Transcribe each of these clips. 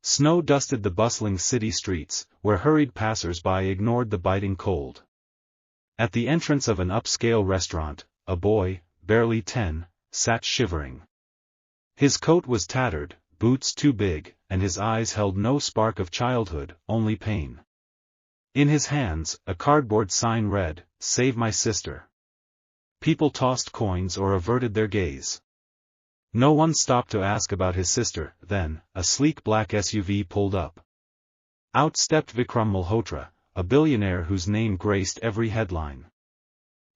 Snow dusted the bustling city streets, where hurried passers-by ignored the biting cold. At the entrance of an upscale restaurant, a boy, barely 10, sat shivering. His coat was tattered, boots too big, and his eyes held no spark of childhood, only pain. In his hands, a cardboard sign read, "Save my sister." People tossed coins or averted their gaze. No one stopped to ask about his sister. Then, a sleek black SUV pulled up. Out stepped Vikram Malhotra, a billionaire whose name graced every headline.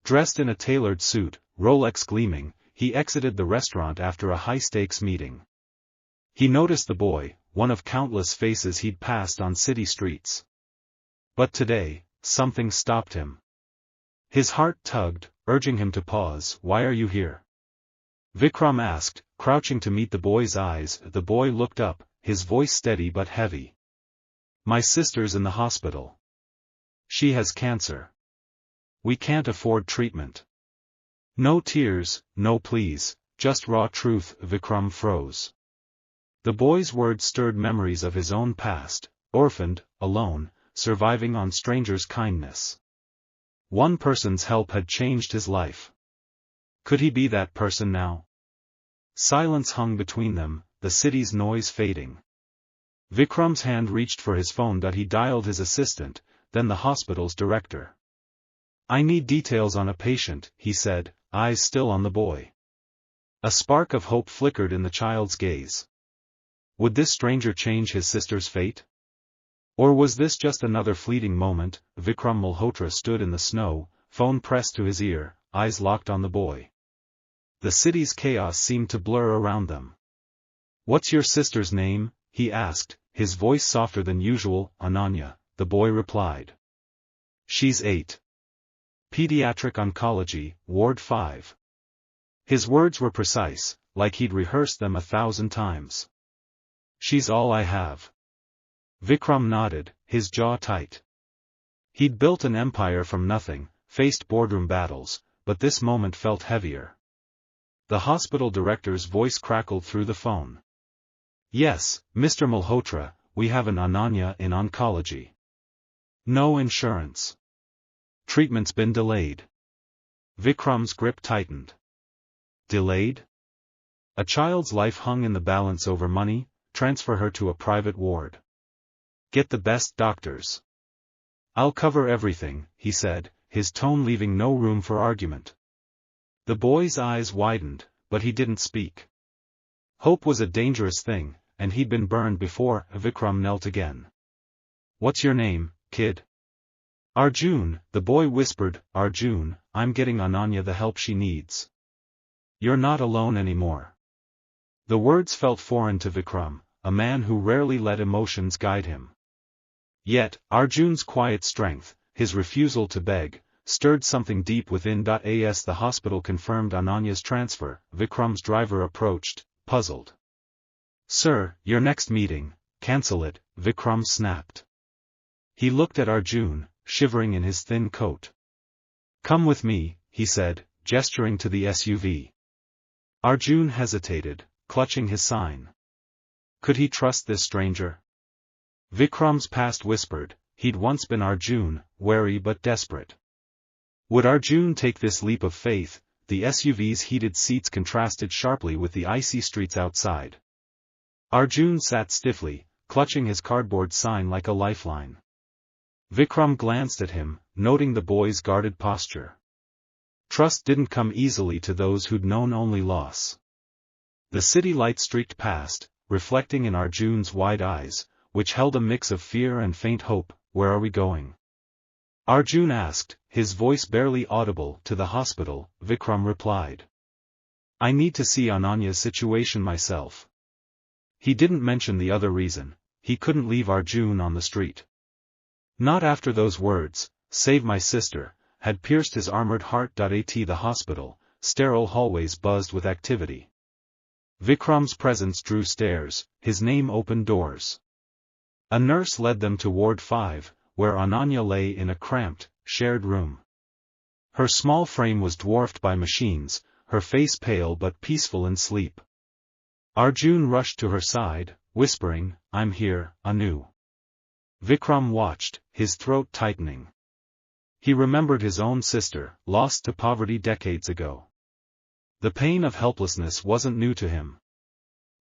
Dressed in a tailored suit, Rolex gleaming, he exited the restaurant after a high-stakes meeting. He noticed the boy, one of countless faces he'd passed on city streets. But today, something stopped him. His heart tugged, urging him to pause. "Why are you here?" Vikram asked, crouching to meet the boy's eyes. The boy looked up, his voice steady but heavy. "My sister's in the hospital. She has cancer. We can't afford treatment." No tears, no pleas, just raw truth. Vikram froze. The boy's words stirred memories of his own past, orphaned, alone, surviving on strangers' kindness. One person's help had changed his life. Could he be that person now? Silence hung between them, the city's noise fading. Vikram's hand reached for his phone. He dialed his assistant, then the hospital's director. "I need details on a patient," he said, eyes still on the boy. A spark of hope flickered in the child's gaze. Would this stranger change his sister's fate? Or was this just another fleeting moment? Vikram Malhotra stood in the snow, phone pressed to his ear, eyes locked on the boy. The city's chaos seemed to blur around them. "What's your sister's name?" he asked, his voice softer than usual. "Ananya," the boy replied. "She's 8. Pediatric Oncology, Ward 5. His words were precise, like he'd rehearsed them 1,000 times. "She's all I have." Vikram nodded, his jaw tight. He'd built an empire from nothing, faced boardroom battles, but this moment felt heavier. The hospital director's voice crackled through the phone. "Yes, Mr. Malhotra, we have an Ananya in oncology. No insurance. Treatment's been delayed." Vikram's grip tightened. Delayed? A child's life hung in the balance over money. Transfer her to a private ward. Get the best doctors. "I'll cover everything," he said, his tone leaving no room for argument. The boy's eyes widened, but he didn't speak. Hope was a dangerous thing, and he'd been burned before. Vikram knelt again. "What's your name, kid?" "Arjun," the boy whispered. "Arjun, I'm getting Ananya the help she needs. You're not alone anymore." The words felt foreign to Vikram, a man who rarely let emotions guide him. Yet, Arjun's quiet strength, his refusal to beg, stirred something deep within. As the hospital confirmed Ananya's transfer, Vikram's driver approached, puzzled. "Sir, your next meeting, cancel it," Vikram snapped. He looked at Arjun, shivering in his thin coat. "Come with me," he said, gesturing to the SUV. Arjun hesitated, clutching his sign. Could he trust this stranger? Vikram's past whispered, he'd once been Arjun, wary but desperate. Would Arjun take this leap of faith? The SUV's heated seats contrasted sharply with the icy streets outside. Arjun sat stiffly, clutching his cardboard sign like a lifeline. Vikram glanced at him, noting the boy's guarded posture. Trust didn't come easily to those who'd known only loss. The city light streaked past, reflecting in Arjun's wide eyes, which held a mix of fear and faint hope. "Where are we going?" Arjun asked, his voice barely audible. "To the hospital," Vikram replied. "I need to see Ananya's situation myself." He didn't mention the other reason: he couldn't leave Arjun on the street. Not after those words, "Save my sister," had pierced his armored heart. At the hospital, sterile hallways buzzed with activity. Vikram's presence drew stares, his name opened doors. A nurse led them to Ward 5, where Ananya lay in a cramped, shared room. Her small frame was dwarfed by machines, her face pale but peaceful in sleep. Arjun rushed to her side, whispering, "I'm here, Anu." Vikram watched, his throat tightening. He remembered his own sister, lost to poverty decades ago. The pain of helplessness wasn't new to him.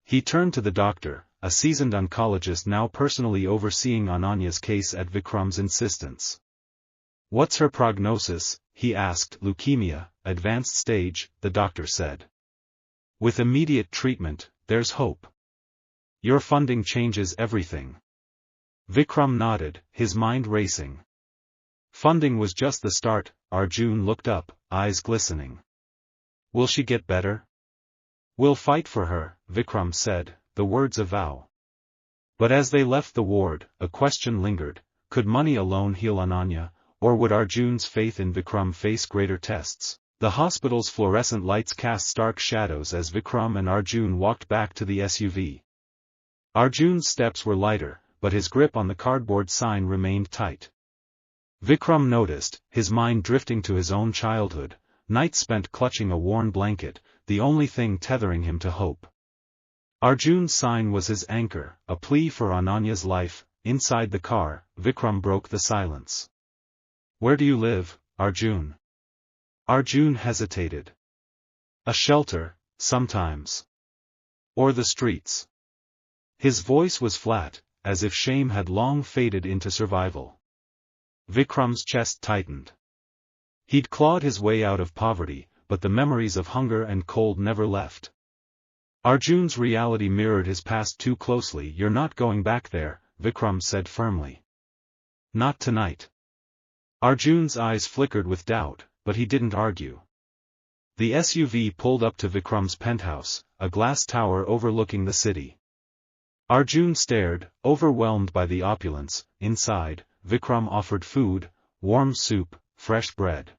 He turned to the doctor, a seasoned oncologist now personally overseeing Ananya's case at Vikram's insistence. "What's her prognosis?" he asked. "Leukemia, advanced stage," the doctor said. "With immediate treatment, there's hope. Your funding changes everything." Vikram nodded, his mind racing. Funding was just the start. Arjun looked up, eyes glistening. "Will she get better?" "We'll fight for her," Vikram said, the words a vow. But as they left the ward, a question lingered: could money alone heal Ananya, or would Arjun's faith in Vikram face greater tests? The hospital's fluorescent lights cast stark shadows as Vikram and Arjun walked back to the SUV. Arjun's steps were lighter, but his grip on the cardboard sign remained tight. Vikram noticed, his mind drifting to his own childhood, nights spent clutching a worn blanket, the only thing tethering him to hope. Arjun's sign was his anchor, a plea for Ananya's life. Inside the car, Vikram broke the silence. "Where do you live, Arjun?" Arjun hesitated. "A shelter, sometimes. Or the streets." His voice was flat, as if shame had long faded into survival. Vikram's chest tightened. He'd clawed his way out of poverty, but the memories of hunger and cold never left. Arjun's reality mirrored his past too closely. "You're not going back there," Vikram said firmly. "Not tonight." Arjun's eyes flickered with doubt, but he didn't argue. The SUV pulled up to Vikram's penthouse, a glass tower overlooking the city. Arjun stared, overwhelmed by the opulence. Inside, Vikram offered food, warm soup, fresh bread.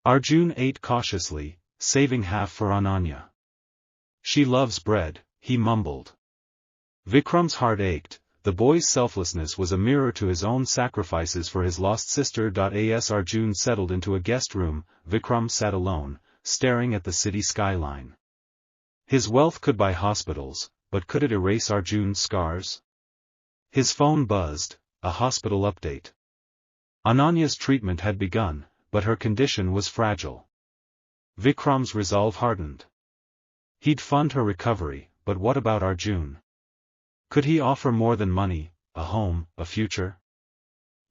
Arjun ate cautiously, saving half for Ananya. "She loves bread," he mumbled. Vikram's heart ached. The boy's selflessness was a mirror to his own sacrifices for his lost sister. As Arjun settled into a guest room, Vikram sat alone, staring at the city skyline. His wealth could buy hospitals, but could it erase Arjun's scars? His phone buzzed, a hospital update. Ananya's treatment had begun, but her condition was fragile. Vikram's resolve hardened. He'd fund her recovery, but what about Arjun? Could he offer more than money, a home, a future?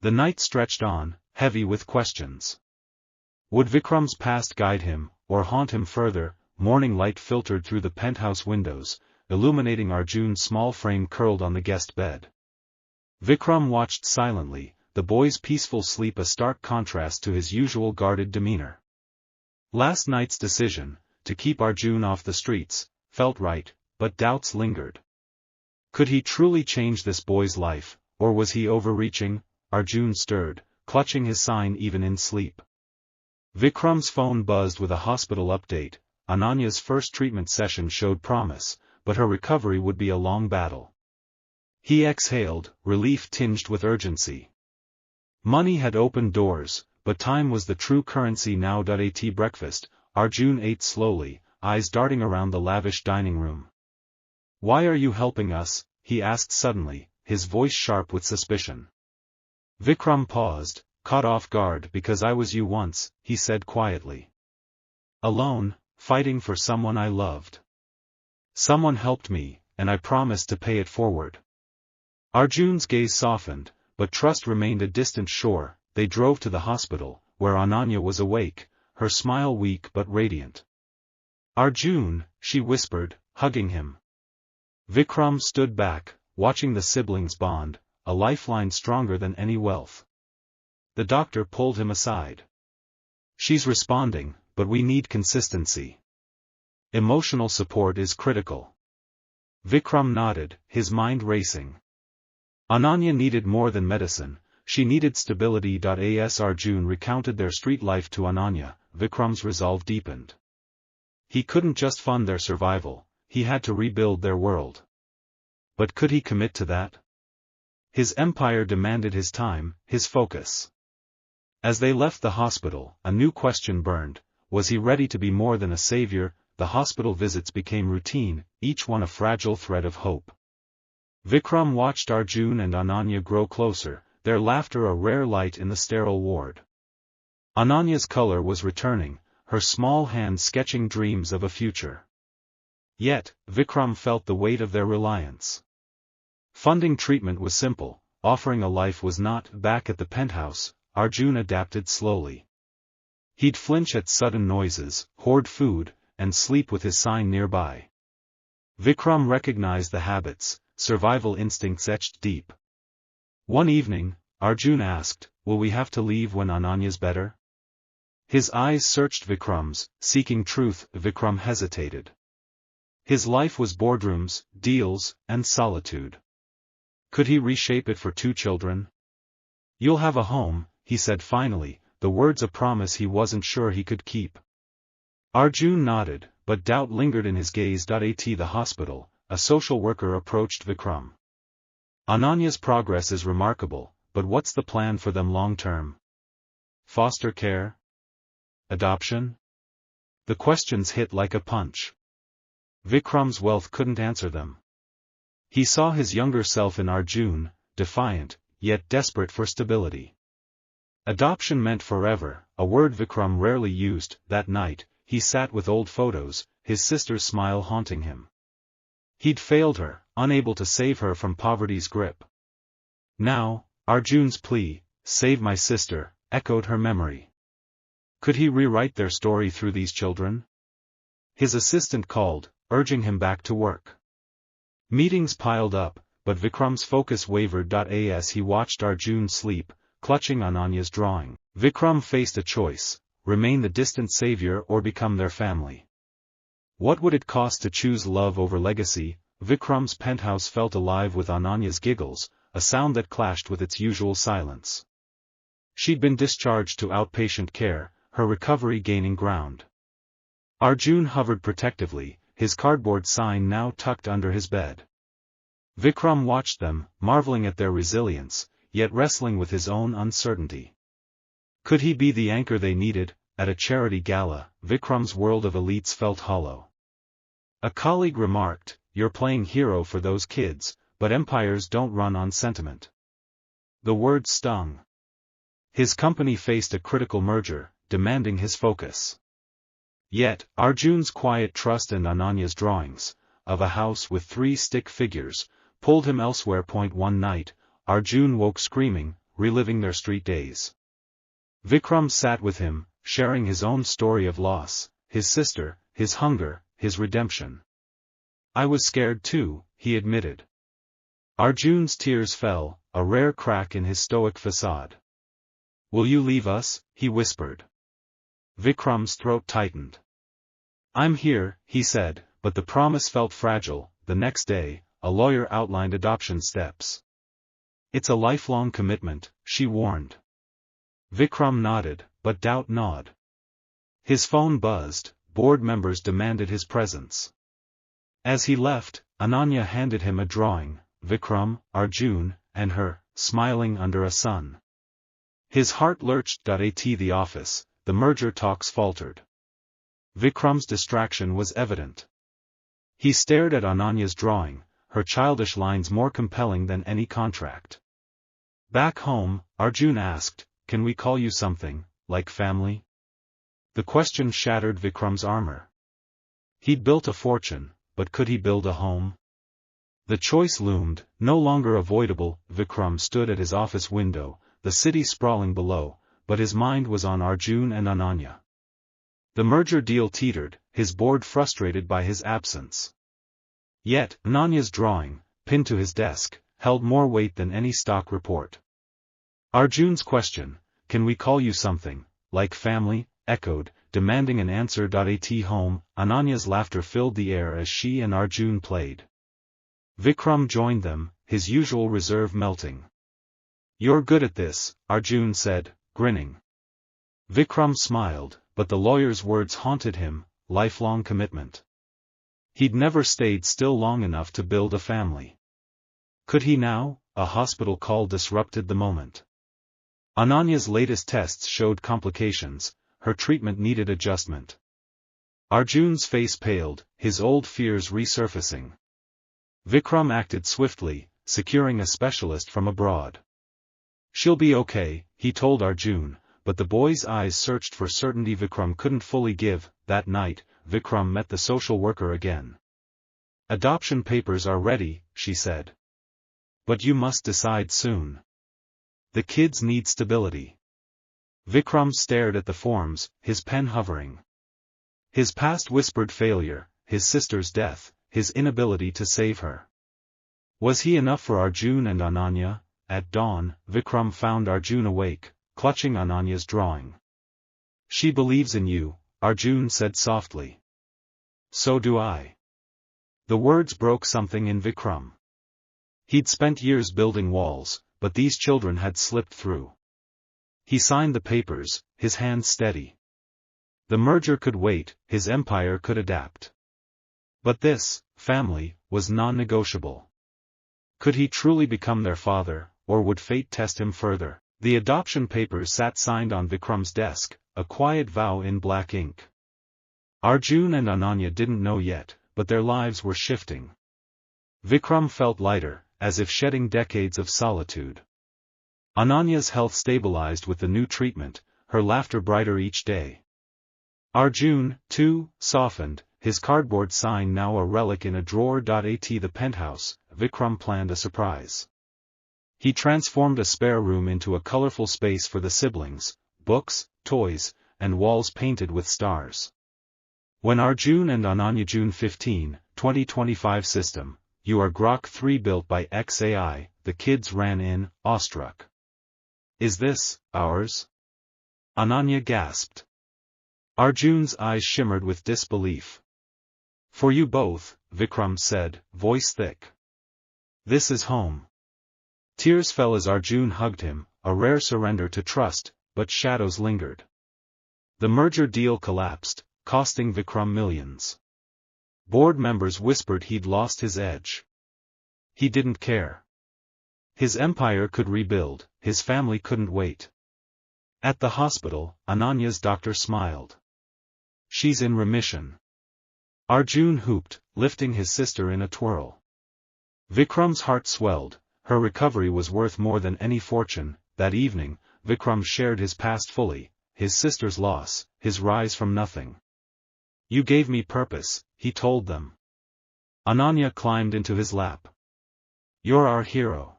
The night stretched on, heavy with questions. Would Vikram's past guide him, or haunt him further? Morning light filtered through the penthouse windows, illuminating Arjun's small frame curled on the guest bed. Vikram watched silently, the boy's peaceful sleep a stark contrast to his usual guarded demeanor. Last night's decision, to keep Arjun off the streets, felt right, but doubts lingered. Could he truly change this boy's life, or was he overreaching? Arjun stirred, clutching his sign even in sleep. Vikram's phone buzzed with a hospital update. Ananya's first treatment session showed promise, but her recovery would be a long battle. He exhaled, relief tinged with urgency. Money had opened doors, but time was the true currency now. At breakfast, Arjun ate slowly, eyes darting around the lavish dining room. "Why are you helping us?" he asked suddenly, his voice sharp with suspicion. Vikram paused, caught off guard. "Because I was you once," he said quietly. "Alone, fighting for someone I loved. Someone helped me, and I promised to pay it forward." Arjun's gaze softened, but trust remained a distant shore. They drove to the hospital, where Ananya was awake, her smile weak but radiant. "Arjun," she whispered, hugging him. Vikram stood back, watching the siblings bond, a lifeline stronger than any wealth. The doctor pulled him aside. "She's responding, but we need consistency. Emotional support is critical." Vikram nodded, his mind racing. Ananya needed more than medicine, she needed stability. As Arjun recounted their street life to Ananya, Vikram's resolve deepened. He couldn't just fund their survival, he had to rebuild their world. But could he commit to that? His empire demanded his time, his focus. As they left the hospital, a new question burned: was he ready to be more than a savior? The hospital visits became routine, each one a fragile thread of hope. Vikram watched Arjun and Ananya grow closer, their laughter a rare light in the sterile ward. Ananya's color was returning, her small hand sketching dreams of a future. Yet, Vikram felt the weight of their reliance. Funding treatment was simple, offering a life was not. Back at the penthouse, Arjun adapted slowly. He'd flinch at sudden noises, hoard food, and sleep with his sign nearby. Vikram recognized the habits, survival instincts etched deep. One evening, Arjun asked, "Will we have to leave when Ananya's better?" His eyes searched Vikram's, seeking truth. Vikram hesitated. His life was boardrooms, deals, and solitude. Could he reshape it for 2 children? "You'll have a home," he said finally, the words a promise he wasn't sure he could keep. Arjun nodded, but doubt lingered in his gaze. At the hospital, a social worker approached Vikram. "Ananya's progress is remarkable, but what's the plan for them long-term? Foster care? Adoption?" The questions hit like a punch. Vikram's wealth couldn't answer them. He saw his younger self in Arjun, defiant, yet desperate for stability. Adoption meant forever, a word Vikram rarely used. That night, he sat with old photos, his sister's smile haunting him. He'd failed her, unable to save her from poverty's grip. Now, Arjun's plea, "Save my sister," echoed her memory. Could he rewrite their story through these children? His assistant called, urging him back to work. Meetings piled up, but Vikram's focus wavered. As he watched Arjun sleep, clutching Ananya's drawing, Vikram faced a choice: remain the distant savior or become their family. What would it cost to choose love over legacy? Vikram's penthouse felt alive with Ananya's giggles, a sound that clashed with its usual silence. She'd been discharged to outpatient care, her recovery gaining ground. Arjun hovered protectively, his cardboard sign now tucked under his bed. Vikram watched them, marveling at their resilience, yet wrestling with his own uncertainty. Could he be the anchor they needed? At a charity gala, Vikram's world of elites felt hollow. A colleague remarked, "You're playing hero for those kids, but empires don't run on sentiment." The word stung. His company faced a critical merger, demanding his focus. Yet, Arjun's quiet trust and Ananya's drawings, of a house with 3 stick figures, pulled him elsewhere. One night, Arjun woke screaming, reliving their street days. Vikram sat with him, sharing his own story of loss, his sister, his hunger, his redemption. "I was scared too," he admitted. Arjun's tears fell, a rare crack in his stoic facade. "Will you leave us?" he whispered. Vikram's throat tightened. "I'm here," he said, but the promise felt fragile. The next day, a lawyer outlined adoption steps. "It's a lifelong commitment," she warned. Vikram nodded, but doubt gnawed. His phone buzzed, board members demanded his presence. As he left, Ananya handed him a drawing, Vikram, Arjun, and her, smiling under a sun. His heart lurched. At the office, the merger talks faltered. Vikram's distraction was evident. He stared at Ananya's drawing, her childish lines more compelling than any contract. Back home, Arjun asked, "Can we call you something, like family?" The question shattered Vikram's armor. He'd built a fortune, but could he build a home? The choice loomed, no longer avoidable. Vikram stood at his office window, the city sprawling below, but his mind was on Arjun and Ananya. The merger deal teetered, his board frustrated by his absence. Yet, Ananya's drawing, pinned to his desk, held more weight than any stock report. Arjun's question, "Can we call you something, like family?" echoed, demanding an answer. At home, Ananya's laughter filled the air as she and Arjun played. Vikram joined them, his usual reserve melting. "You're good at this," Arjun said, grinning. Vikram smiled, but the lawyer's words haunted him, lifelong commitment. He'd never stayed still long enough to build a family. Could he now? A hospital call disrupted the moment. Ananya's latest tests showed complications, her treatment needed adjustment. Arjun's face paled, his old fears resurfacing. Vikram acted swiftly, securing a specialist from abroad. She'll be okay, he told Arjun, but the boy's eyes searched for certainty Vikram couldn't fully give. That night, Vikram met the social worker again. Adoption papers are ready, she said. But you must decide soon. The kids need stability. Vikram stared at the forms, his pen hovering. His past whispered failure, his sister's death, his inability to save her. Was he enough for Arjun and Ananya? At dawn, Vikram found Arjun awake, clutching Ananya's drawing. She believes in you, Arjun said softly. So do I. The words broke something in Vikram. He'd spent years building walls, but these children had slipped through. He signed the papers, his hands steady. The merger could wait, his empire could adapt. But this, family, was non-negotiable. Could he truly become their father, or would fate test him further? The adoption papers sat signed on Vikram's desk, a quiet vow in black ink. Arjun and Ananya didn't know yet, but their lives were shifting. Vikram felt lighter, as if shedding decades of solitude. Ananya's health stabilized with the new treatment, her laughter brighter each day. Arjun, too, softened, his cardboard sign now a relic in a drawer. At the penthouse, Vikram planned a surprise. He transformed a spare room into a colorful space for the siblings, books, toys, and walls painted with stars. When Arjun and Ananya June 15, 2025 system, you are Grok 3 built by XAI, the kids ran in, awestruck. Is this, ours? Ananya gasped. Arjun's eyes shimmered with disbelief. For you both, Vikram said, voice thick. This is home. Tears fell as Arjun hugged him, a rare surrender to trust, but shadows lingered. The merger deal collapsed, costing Vikram millions. Board members whispered he'd lost his edge. He didn't care. His empire could rebuild, his family couldn't wait. At the hospital, Ananya's doctor smiled. She's in remission. Arjun whooped, lifting his sister in a twirl. Vikram's heart swelled, her recovery was worth more than any fortune. That evening, Vikram shared his past fully, his sister's loss, his rise from nothing. You gave me purpose, he told them. Ananya climbed into his lap. You're our hero.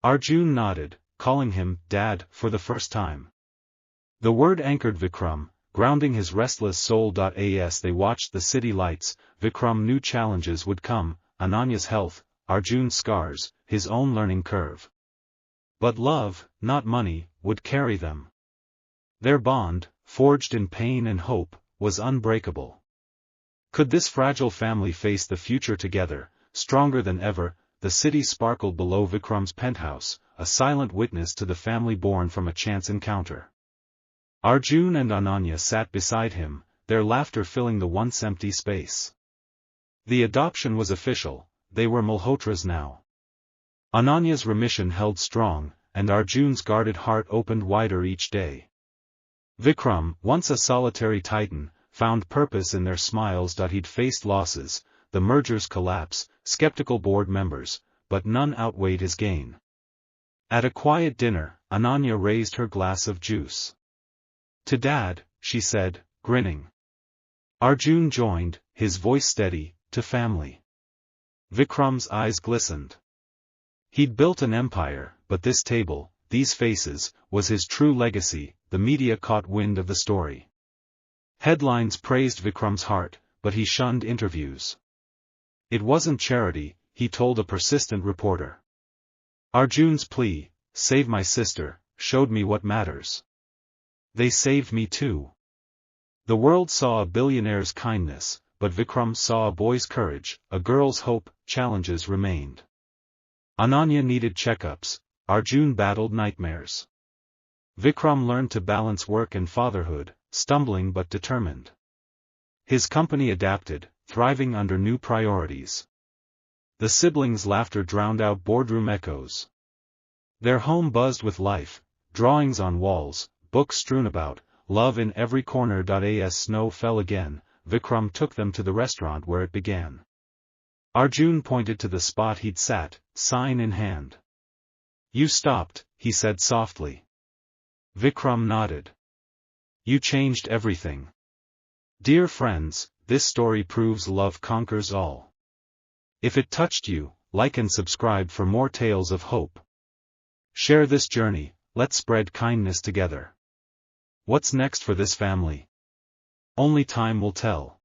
Arjun nodded, calling him Dad for the first time. The word anchored Vikram, grounding his restless soul. As they watched the city lights, Vikram knew challenges would come, Ananya's health, Arjun's scars, his own learning curve. But love, not money, would carry them. Their bond, forged in pain and hope, was unbreakable. Could this fragile family face the future together, stronger than ever? The city sparkled below Vikram's penthouse, a silent witness to the family born from a chance encounter. Arjun and Ananya sat beside him, their laughter filling the once empty space. The adoption was official, they were Malhotras now. Ananya's remission held strong, and Arjun's guarded heart opened wider each day. Vikram, once a solitary titan, found purpose in their smiles. He'd faced losses, the merger's collapse, skeptical board members, but none outweighed his gain. At a quiet dinner, Ananya raised her glass of juice. To Dad, she said, grinning. Arjun joined, his voice steady, to family. Vikram's eyes glistened. He'd built an empire, but this table, these faces, was his true legacy. The media caught wind of the story. Headlines praised Vikram's heart, but he shunned interviews. It wasn't charity, he told a persistent reporter. Arjun's plea, save my sister, showed me what matters. They saved me too. The world saw a billionaire's kindness, but Vikram saw a boy's courage, a girl's hope. Challenges remained. Ananya needed checkups, Arjun battled nightmares. Vikram learned to balance work and fatherhood, stumbling but determined. His company adapted, thriving under new priorities. The siblings' laughter drowned out boardroom echoes. Their home buzzed with life, drawings on walls, books strewn about, love in every corner. As snow fell again, Vikram took them to the restaurant where it began. Arjun pointed to the spot he'd sat, sign in hand. You stopped, he said softly. Vikram nodded. You changed everything. Dear friends, this story proves love conquers all. If it touched you, like and subscribe for more tales of hope. Share this journey, let's spread kindness together. What's next for this family? Only time will tell.